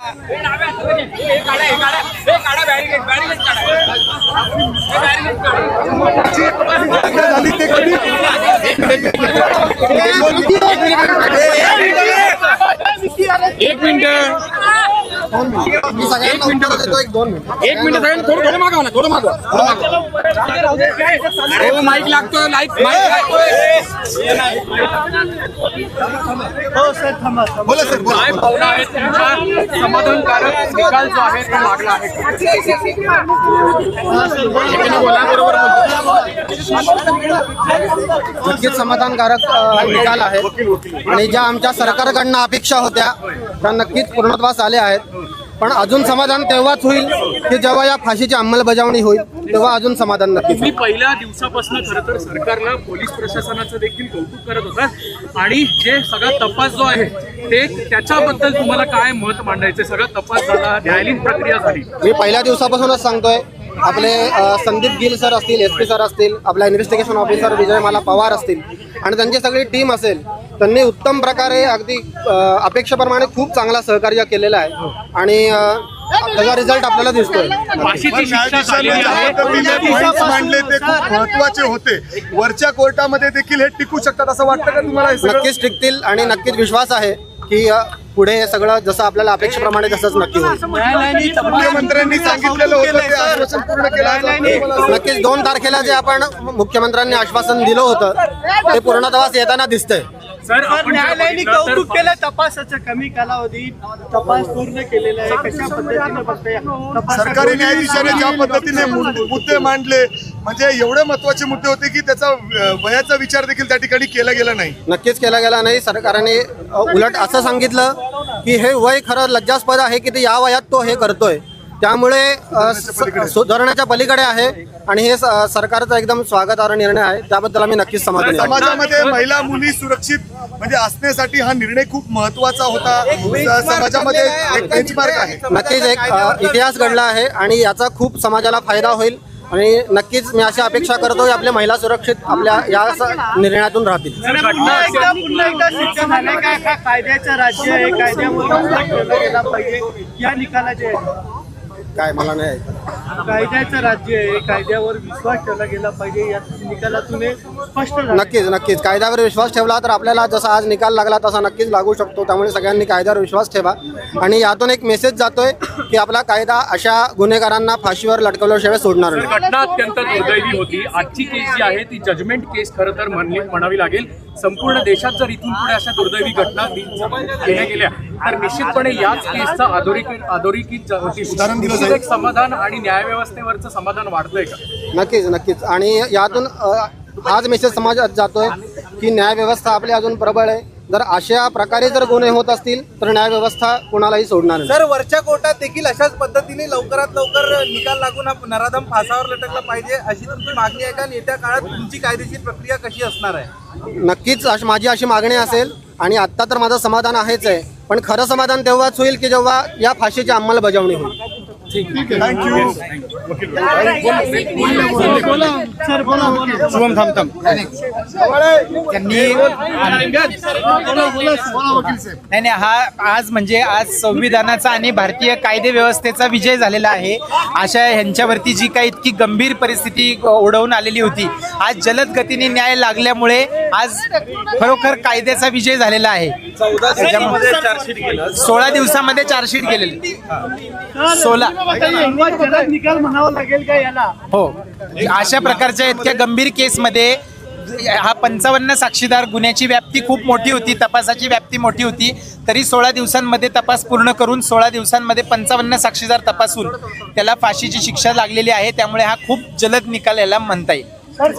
एक मिनिट थोडं मागवा ना, थोडं मागवा. माईक लागतो, माईक बोला सर. काय भावना आहेत तुमच्या? समाधानकारक निकाल जो आहे तो लागला आहे. नक्कीच समाधानकारक निकाल आहे आणि ज्या आमच्या सरकारकडनं अपेक्षा होत्या त्या नक्कीच पूर्णत्वास आल्या आहेत. पण अजून समाधान तेव्हाच होईल की जेव्हा या फाशीची अंमलबजावणी होईल, तेव्हा अजून समाधान नक्कीच. मी पहिल्या दिवसापासून खरं तर सरकारला, पोलीस प्रशासनाचं देखील कौतुक करत होता आणि जे सगळा तपास जो आहे ते त्याच्याबद्दल तुम्हाला काय मत मांडायचं? सगळा तपास झाला, न्यायालयीन प्रक्रिया झाली. मी पहिल्या दिवसापासूनच सांगतोय, आपले संदीप गिल सर असतील, SP सर असतील, आपला इन्व्हेस्टिगेशन ऑफिसर विजयमाला पवार असतील आणि त्यांची सगळी टीम असेल, त्यांनी उत्तम प्रकारे अगदी अपेक्षेप्रमाणे खूप चांगला सहकार्य केलेलं आहे आणि त्याचा रिझल्ट आपल्याला दिसतोय. फाशीची शिक्षा झालेली आहे. मांडले ते खूप महत्वाचे होते. वरच्या कोर्टामध्ये देखील हे टिकू शकतात असं वाटतं का तुम्हाला? नक्कीच टिकतील आणि नक्कीच विश्वास आहे की पुढे हे सगळं जसं आपल्याला अपेक्षेप्रमाणे तसंच नक्की होईल. मुख्यमंत्र्यांनी सांगितलेलं होतं ते आश्वासन पूर्ण केलं. नक्कीच 2 तारखेला जे आपण मुख्यमंत्र्यांनी आश्वासन दिलं होतं ते पूर्णत्वास येताना दिसतंय. सर, न्यायालयाने कौतुक केलं तपासाचं, कमी कालावधी तपास पूर्ण केलेला आहे. कशा पद्धतीने बघताय सरकारी न्यायाधीशाने ज्या पद्धतीने मुद्दे मांडले, म्हणजे एवढे महत्वाचे मुद्दे होते की त्याचा वयाचा विचार देखील त्या ठिकाणी केला गेला नाही. नक्कीच केला गेला नाही. सरकारने उलट असं सांगितलं की हे वय खरं लज्जास्पद आहे की ते या वयात तो हे करतोय, त्यामुळे सुधारण्याच्या पलीकडे आहे आणि हे सरकारचा एकदम स्वागतार्ह निर्णय आहे. त्याबद्दल आम्ही नक्कीच समाधानी आहोत. समाजामध्ये महिला मुली सुरक्षित म्हणजे असण्यासाठी हा निर्णय खूप महत्वाचा होता. समाजामध्ये एक बेंचमार्क आहे. नक्कीच एक इतिहास घडला आहे आणि याचा खूप समाजाला फायदा होईल आणि नक्कीच मी अशी अपेक्षा करतो की आपल्या महिला सुरक्षित आपल्या या निर्णयातून राहतील. पुन्हा एकदा सिद्ध झालंय का कायद्याचं राज्य आहे, कायद्यावर विश्वास ठेवला गेला पाहिजे या निकालाचे? काय मला नाही कायद्याचं राज्य आहे, कायद्यावर विश्वास ठेवला गेला पाहिजे या निकालातून स्पष्ट झालं. नक्कीच कायद्यावर विश्वास ठेवला तर आपल्याला जसा आज निकाल लागला तसा नक्कीच लागू शकतो. त्यामुळे सगळ्यांनी कायद्यावर विश्वास ठेवा आणि यातून एक मेसेज जातोय की आपला कायदा अशा गुन्हेगारांना फाशीवर लटकवल्याशिवाय सोडणार नाही. घटना अत्यंत दुर्दैवी होती. आजची केस जी आहे ती जजमेंट केस खरं तर म्हणावी लागेल. संपूर्ण देशात जर इथून पुढे अशा दुर्दैवी घटना केल्या गेल्या तर निश्चितपणे याच केसचा अधोरेखित एक समाधान आणि न्यायव्यवस्थेवरचं समाधान वाढतंय का? नक्कीच आणि यातून हाच मेसेज समाजात जातोय की न्यायव्यवस्था आपली अजून प्रबळ आहे. जर अशा प्रकारे जर गुन्हे होत असतील तर न्यायव्यवस्था कोणालाही सोडणार नाही. सर, वरच्या कोर्टात देखील अशाच पद्धतीने लवकरात लवकर निकाल लागून हा नराधम फासावर लटकला पाहिजे अशी तुमची मागणी आहे का? येत्या काळात तुमची कायदेशीर प्रक्रिया कशी असणार आहे? नक्कीच माझी अशी मागणी असेल आणि आत्ता तर माझं समाधान आहेच आहे, पण खरं समाधान तेव्हाच होईल की जेव्हा या फाशीची अंमलबजावणी होईल. थँक्यू. शुभम थांबताम नाही हा आज म्हणजे आज संविधानाचा आणि भारतीय कायदे व्यवस्थेचा विजय झालेला आहे. अशा ह्यांच्यावरती जी काही इतकी गंभीर परिस्थिती ओढवून आलेली होती, आज जलद गतीने न्याय लागल्यामुळे आज खरोखर कायद्याचा विजय झालेला आहे. 16 दिवसामध्ये चार्जशीट गेलेली. 16 निकाल म्हणावा लागेल का याला? हो, अशा प्रकारच्या इतक्या गंभीर केसमध्ये हा 55 साक्षीदार, गुन्ह्याची व्याप्ती खूप मोठी होती, तपासाची व्याप्ती मोठी होती, तरी 16 दिवसांमध्ये तपास पूर्ण करून 16 दिवसांमध्ये 55 साक्षीदार तपासून त्याला फाशीची शिक्षा लागलेली आहे. त्यामुळे हा खूप जलद निकाल याला म्हणता येईल. सर,